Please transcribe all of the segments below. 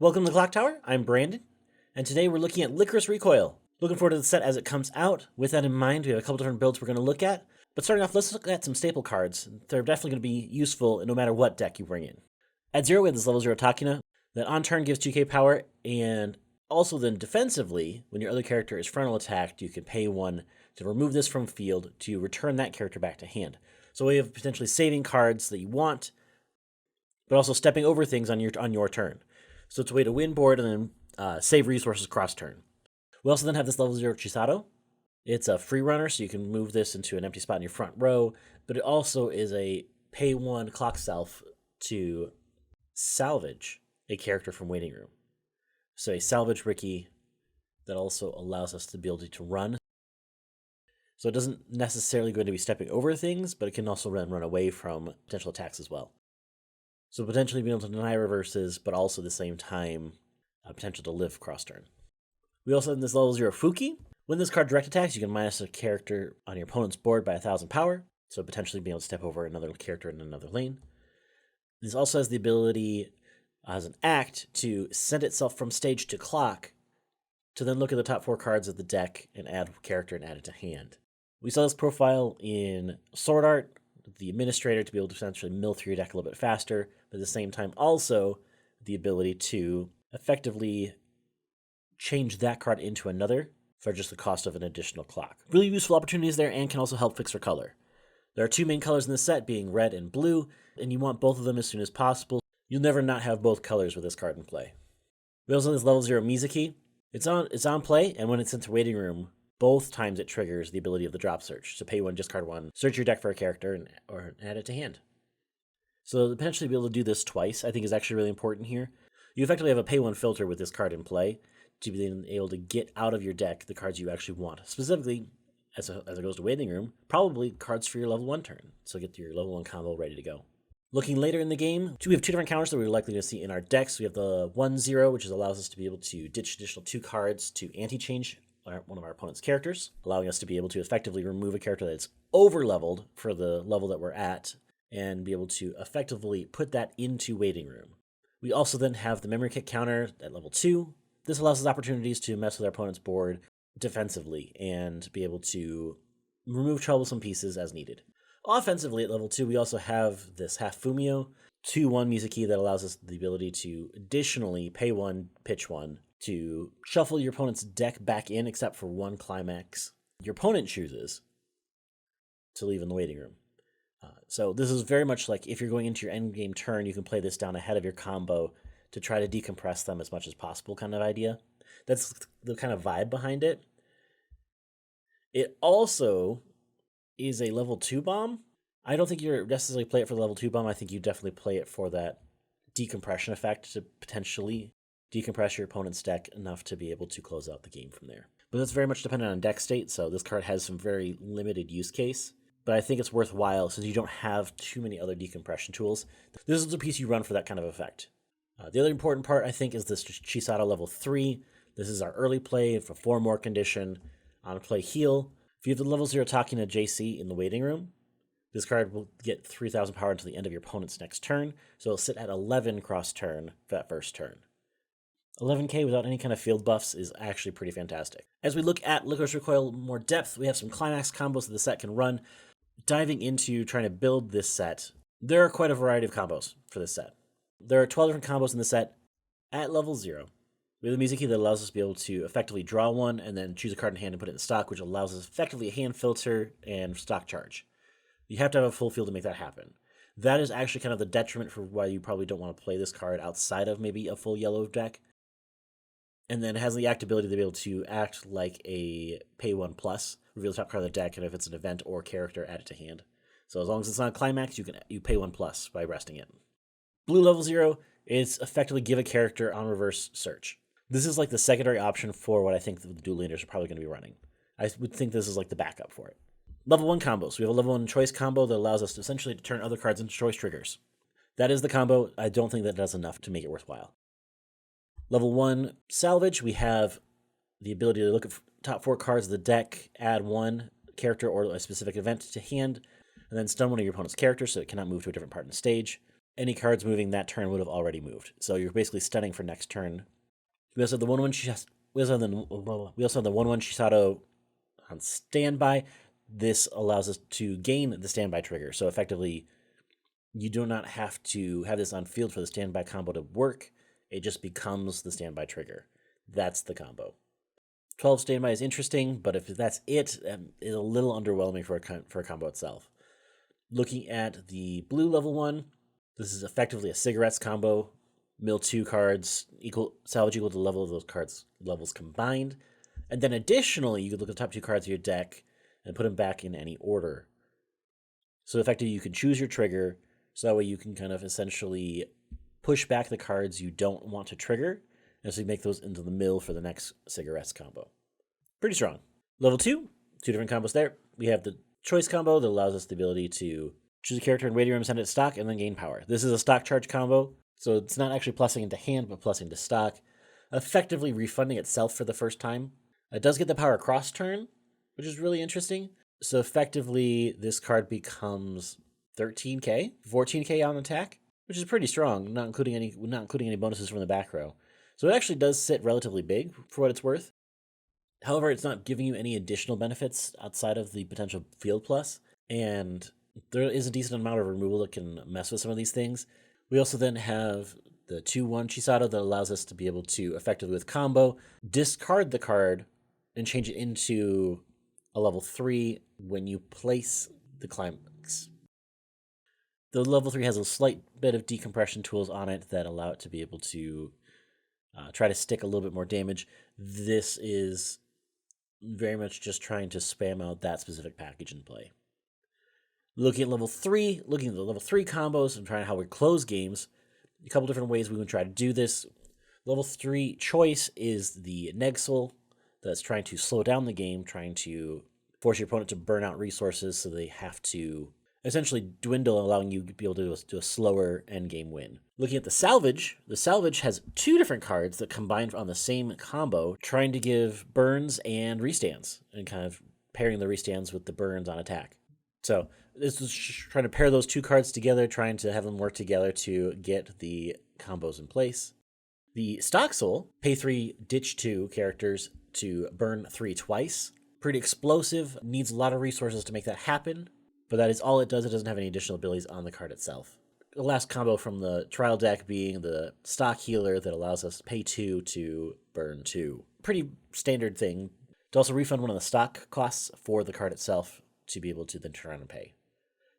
Welcome to the Clock Tower. I'm Brandon, and today we're looking at Lycoris Recoil. Looking forward to the set as it comes out. With that in mind, we have a couple different builds we're going to look at. But starting off, let's look at some staple cards. They're definitely going to be useful no matter what deck you bring in. At 0, we have this level 0 Takina that on turn gives 2k power, and also then defensively, when your other character is frontal attacked, you can pay 1 to remove this from field to return that character back to hand. So we have potentially saving cards that you want, but also stepping over things on your turn. So it's a way to win board and then save resources cross turn. We also then have this level 0 Chisato. It's a free runner, so you can move this into an empty spot in your front row, but it also is a pay 1 clock self to salvage a character from waiting room. So a salvage Ricky that also allows us the ability to run. So it doesn't necessarily going to be stepping over things, but it can also run away from potential attacks as well. So potentially being able to deny reverses, but also at the same time, potential to live cross turn. We also have this level 0 Fuki. When this card direct attacks, you can minus a character on your opponent's board by 1,000 power, so potentially being able to step over another character in another lane. This also has the ability, as an act, to send itself from stage to clock, to then look at the top 4 cards of the deck and add a character and add it to hand. We saw this profile in Sword Art, the administrator to be able to essentially mill through your deck a little bit faster, but at the same time also the ability to effectively change that card into another for just the cost of an additional clock. Really useful opportunities there and can also help fix for color. There are 2 main colors in this set being red and blue, and you want both of them as soon as possible. You'll never not have both colors with this card in play. We also have this level 0 Mizuki. It's on play, and when it's into waiting room, both times it triggers the ability of the drop search. So pay 1, discard 1, search your deck for a character, or add it to hand. So potentially be able to do this twice, I think is actually really important here. You effectively have a pay 1 filter with this card in play to be able to get out of your deck the cards you actually want. Specifically, as it goes to waiting room, probably cards for your level 1 turn. So get your level 1 combo ready to go. Looking later in the game, we have 2 different counters that we're likely to see in our decks. We have the 1-0, which allows us to be able to ditch additional 2 cards to anti-change one of our opponent's characters, allowing us to be able to effectively remove a character that's over-leveled for the level that we're at, and be able to effectively put that into waiting room. We also then have the memory kick counter at level 2. This allows us opportunities to mess with our opponent's board defensively and be able to remove troublesome pieces as needed. Offensively at level 2, we also have this half Fumio, 2-1 Mizuki that allows us the ability to additionally pay 1, pitch 1, to shuffle your opponent's deck back in except for 1 Climax your opponent chooses to leave in the waiting room. So this is very much like if you're going into your endgame turn, you can play this down ahead of your combo to try to decompress them as much as possible kind of idea. That's the kind of vibe behind it. It also is a level 2 bomb. I don't think you're necessarily play it for the level 2 bomb. I think you definitely play it for that decompression effect to potentially decompress your opponent's deck enough to be able to close out the game from there. But that's very much dependent on deck state, so this card has some very limited use case. But I think it's worthwhile since you don't have too many other decompression tools. This is the piece you run for that kind of effect. The other important part, I think, is this Chisato level 3. This is our early play for 4 more condition. On play heal. If you have the level 0 Takina JC in the waiting room, this card will get 3,000 power until the end of your opponent's next turn, so it'll sit at 11 cross turn for that first turn. 11k without any kind of field buffs is actually pretty fantastic. As we look at Lycoris Recoil more depth, we have some Climax combos that the set can run. Diving into trying to build this set, there are quite a variety of combos for this set. There are 12 different combos in the set at level 0. We have the Mizuki that allows us to be able to effectively draw 1 and then choose a card in hand and put it in stock, which allows us effectively a hand filter and stock charge. You have to have a full field to make that happen. That is actually kind of the detriment for why you probably don't want to play this card outside of maybe a full yellow deck. And then it has the act ability to be able to act like a pay 1 plus, reveal the top card of the deck, and if it's an event or character, add it to hand. So as long as it's not a Climax, you pay 1 plus by resting it. Blue level 0 is effectively give a character on reverse search. This is like the secondary option for what I think the dual laners are probably going to be running. I would think this is like the backup for it. Level 1 combos. We have a level 1 choice combo that allows us to essentially turn other cards into choice triggers. That is the combo. I don't think that does enough to make it worthwhile. Level 1 salvage, we have the ability to look at top 4 cards of the deck, add 1 character or a specific event to hand, and then stun one of your opponent's characters so it cannot move to a different part in the stage. any cards moving that turn would have already moved. So you're basically stunning for next turn. We also have the 1/1 we also have the 1/1 Shisato on standby. This allows us to gain the standby trigger. So effectively, you do not have to have this on field for the standby combo to work. It just becomes the standby trigger. That's the combo. 12 standby is interesting, but if that's it, it's a little underwhelming for a combo itself. Looking at the blue level 1, this is effectively a cigarettes combo. Mill 2 cards, salvage equal to the level of those cards levels combined. And then additionally, you could look at the top 2 cards of your deck and put them back in any order. So effectively, you can choose your trigger, so that way you can kind of essentially push back the cards you don't want to trigger, and so you make those into the mill for the next cigarettes combo. Pretty strong. Level 2, 2 different combos there. We have the choice combo that allows us the ability to choose a character in waiting room, send it to stock, and then gain power. This is a stock charge combo, so it's not actually plussing into hand, but plussing to stock, effectively refunding itself for the first time. It does get the power cross turn, which is really interesting. So effectively, this card becomes 13k, 14k on attack, which is pretty strong, not including any bonuses from the back row. So it actually does sit relatively big for what it's worth. However, it's not giving you any additional benefits outside of the potential field plus, and there is a decent amount of removal that can mess with some of these things. We also then have the 2/1 Chisato that allows us to be able to effectively with combo discard the card and change it into a level 3 when you place the Climax. The level 3 has a slight bit of decompression tools on it that allow it to be able to try to stick a little bit more damage. This is very much just trying to spam out that specific package in play. Looking at the level 3 combos and trying how we close games, a couple different ways we would try to do this. Level 3 choice is the Negsul that's trying to slow down the game, trying to force your opponent to burn out resources so they have to essentially dwindle, allowing you to be able to do a slower endgame win. Looking at the salvage has 2 different cards that combine on the same combo, trying to give burns and restands, and kind of pairing the restands with the burns on attack. So this is trying to pair those 2 cards together, trying to have them work together to get the combos in place. The Stock Soul, pay 3, ditch 2 characters to burn 3 twice. Pretty explosive, needs a lot of resources to make that happen, but that is all it does. It doesn't have any additional abilities on the card itself. The last combo from the trial deck being the Stock Healer that allows us to pay 2 to burn 2. Pretty standard thing. To also refund one of the stock costs for the card itself to be able to then turn around and pay.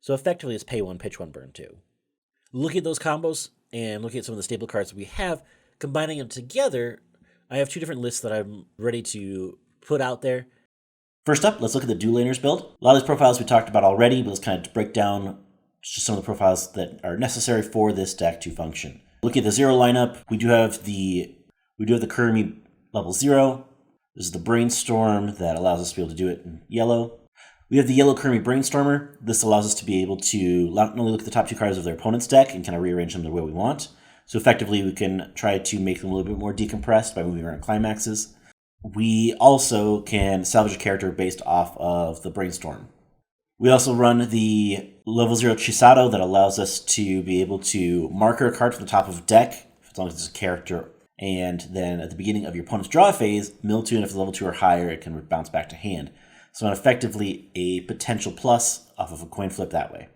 So effectively it's pay 1, pitch 1, burn 2. Looking at those combos and looking at some of the staple cards we have, combining them together, I have 2 different lists that I'm ready to put out there. First up, let's look at the Dual Laners build. A lot of these profiles we talked about already, but let's kind of break down just some of the profiles that are necessary for this deck to function. Looking at the 0 lineup, we do have the Kurumi level 0. This is the Brainstorm that allows us to be able to do it in yellow. We have the yellow Kurumi Brainstormer. This allows us to be able to not only look at the top 2 cards of their opponent's deck and kind of rearrange them the way we want. So effectively, we can try to make them a little bit more decompressed by moving around climaxes. We also can salvage a character based off of the Brainstorm. We also run the level 0 Chisato that allows us to be able to marker a card from the top of a deck, as long as it's a character, and then at the beginning of your opponent's draw phase, mill 2, and if it's level 2 or higher, it can bounce back to hand. So effectively a potential plus off of a coin flip that way.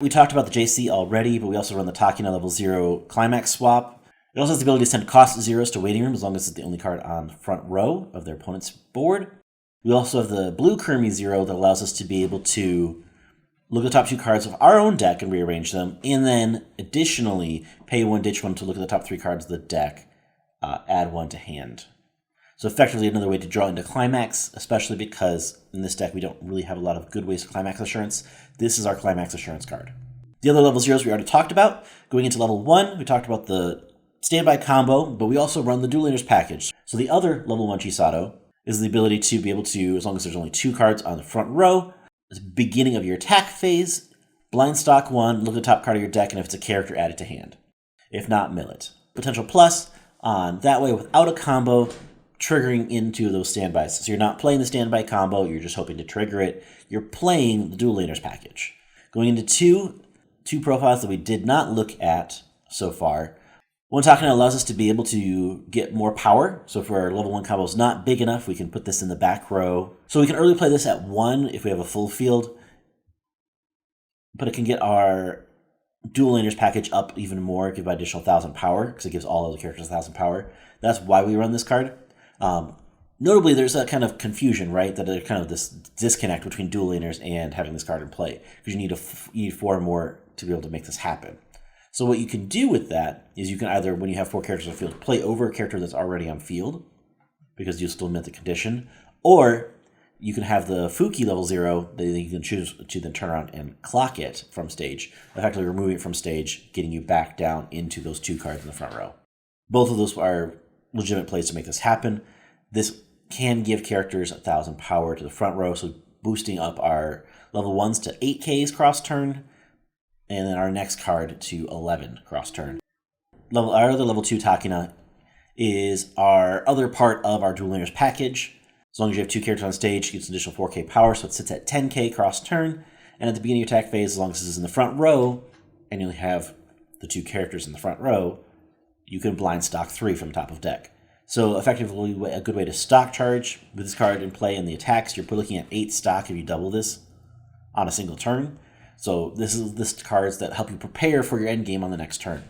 We talked about the JC already, but we also run the Takina level 0 Climax swap. It also has the ability to send cost 0s to waiting room as long as it's the only card on the front row of their opponent's board. We also have the blue Kurumi 0 that allows us to be able to look at the top 2 cards of our own deck and rearrange them, and then additionally pay 1, ditch 1 to look at the top 3 cards of the deck, add 1 to hand. So effectively another way to draw into Climax, especially because in this deck we don't really have a lot of good ways of Climax Assurance. This is our Climax Assurance card. The other level 0s we already talked about. Going into level 1, we talked about the standby combo, but we also run the Dual Laners package. So the other level 1 Chisato is the ability to be able to, as long as there's only 2 cards on the front row, at the beginning of your attack phase, blind stock 1, look at the top card of your deck, and if it's a character, add it to hand. If not, mill it. Potential plus on that way without a combo, triggering into those standbys. So you're not playing the standby combo, you're just hoping to trigger it. You're playing the Dual Laners package. Going into 2 two profiles that we did not look at so far. One talking allows us to be able to get more power. So if our level 1 combo is not big enough, we can put this in the back row. So we can early play this at 1 if we have a full field, but it can get our Dual Laners package up even more, give additional 1,000 power, because it gives all other characters 1,000 power. That's why we run this card. Notably, there's that kind of confusion, right? That there's kind of this disconnect between Dual Laners and having this card in play, because you need 4 more to be able to make this happen. So what you can do with that is you can either, when you have 4 characters on field, play over a character that's already on field, because you still met the condition, or you can have the Fuki level 0 that you can choose to then turn around and clock it from stage, effectively removing it from stage, getting you back down into those 2 cards in the front row. Both of those are legitimate plays to make this happen. This can give characters 1,000 power to the front row, so boosting up our level 1s to 8Ks cross turn, and then our next card to 11 cross turn. Our other level 2 Takina is our other part of our Dual Laners package. As long as you have 2 characters on stage, it gets an additional 4K power, so it sits at 10K cross turn. And at the beginning of attack phase, as long as this is in the front row, and you have the 2 characters in the front row, you can blind stock 3 from top of deck. So effectively, a good way to stock charge with this card in play in the attacks. You're looking at 8 stock if you double this on a single turn. So this is cards that help you prepare for your endgame on the next turn.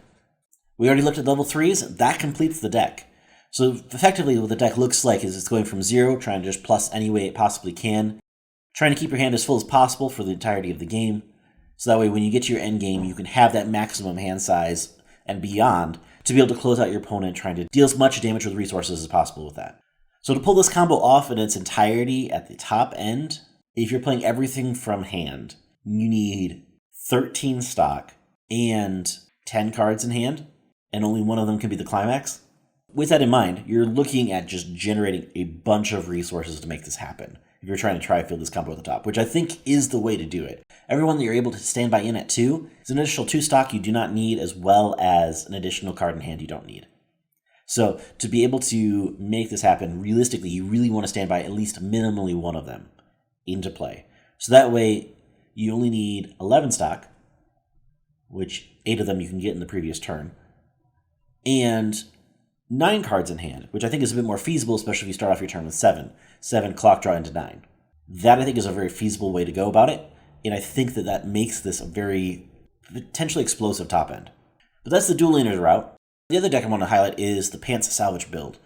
We already looked at level 3s. That completes the deck. So effectively what the deck looks like is it's going from 0, trying to just plus any way it possibly can, trying to keep your hand as full as possible for the entirety of the game. So that way when you get to your endgame, you can have that maximum hand size and beyond to be able to close out your opponent, trying to deal as much damage with resources as possible with that. So to pull this combo off in its entirety at the top end, if you're playing everything from hand, you need 13 stock and 10 cards in hand, and only one of them can be the Climax. With that in mind, you're looking at just generating a bunch of resources to make this happen. If you're trying to try field this combo at the top, which I think is the way to do it. Everyone that you're able to stand by in at 2 is an additional 2 stock you do not need, as well as an additional card in hand you don't need. So to be able to make this happen, realistically, you really want to stand by at least minimally one of them into play. So that way, you only need 11 stock, which 8 of them you can get in the previous turn, and 9 cards in hand, which I think is a bit more feasible, especially if you start off your turn with 7. 7 clock draw into 9. That I think is a very feasible way to go about it, and I think that makes this a very potentially explosive top end. But that's the Dual Laners route. The other deck I want to highlight is the Pants Salvage build.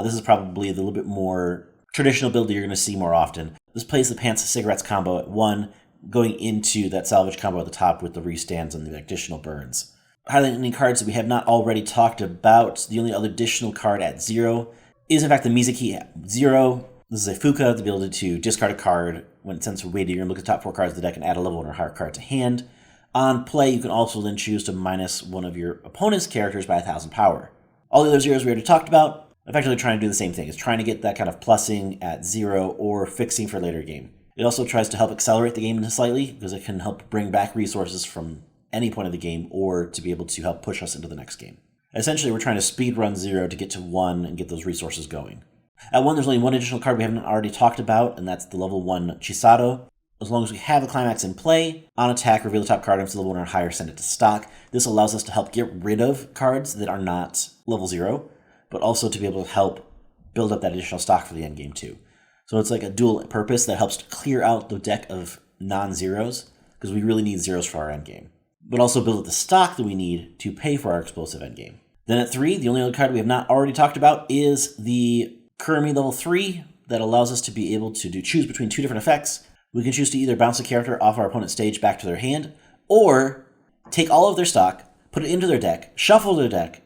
This is probably the little bit more traditional build that you're going to see more often. This plays the Pants Cigarettes combo at 1, going into that Salvage combo at the top with the restands and the additional burns. Highlighting any cards that we have not already talked about, the only other additional card at 0 is in fact the Mizuki at 0. This is a Fuka, to be able to discard a card when it sends for weighted. You're going to look at the top 4 cards of the deck and add a level 1 or higher card to hand. On play, you can also then choose to minus one of your opponent's characters by 1,000 power. All the other zeros we already talked about, effectively trying to do the same thing. It's trying to get that kind of plussing at 0 or fixing for later game. It also tries to help accelerate the game slightly, because it can help bring back resources from any point of the game, or to be able to help push us into the next game. Essentially, we're trying to speed run 0 to get to 1 and get those resources going. At 1, there's only one additional card we haven't already talked about, and that's the level 1 Chisato. As long as we have a Climax in play, on attack, reveal the top card, and if it's level 1 or higher, send it to stock. This allows us to help get rid of cards that are not level 0, but also to be able to help build up that additional stock for the endgame too. So it's like a dual purpose that helps to clear out the deck of non-zeros, because we really need zeros for our endgame, but also build up the stock that we need to pay for our explosive endgame. Then at 3, the only other card we have not already talked about is the Kurumi level 3 that allows us to be able to choose between 2 different effects. We can choose to either bounce a character off our opponent's stage back to their hand, or take all of their stock, put it into their deck, shuffle their deck,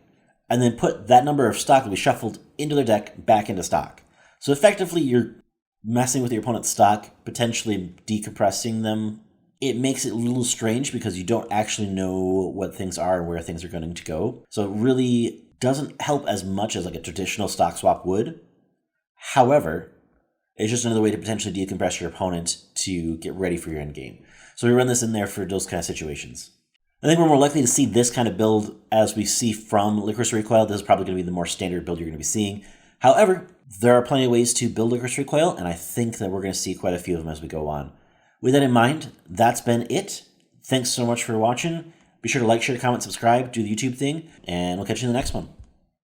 and then put that number of stock that we shuffled into their deck back into stock. So effectively, you're messing with your opponent's stock, potentially decompressing them. It makes it a little strange because you don't actually know what things are and where things are going to go. So it really doesn't help as much as like a traditional stock swap would. However, it's just another way to potentially decompress your opponent to get ready for your end game. So we run this in there for those kind of situations. I think we're more likely to see this kind of build as we see from Lycoris Recoil. This is probably going to be the more standard build you're going to be seeing. However, there are plenty of ways to build Lycoris Recoil, and I think that we're going to see quite a few of them as we go on. With that in mind, that's been it. Thanks so much for watching. Be sure to like, share, comment, subscribe, do the YouTube thing, and we'll catch you in the next one.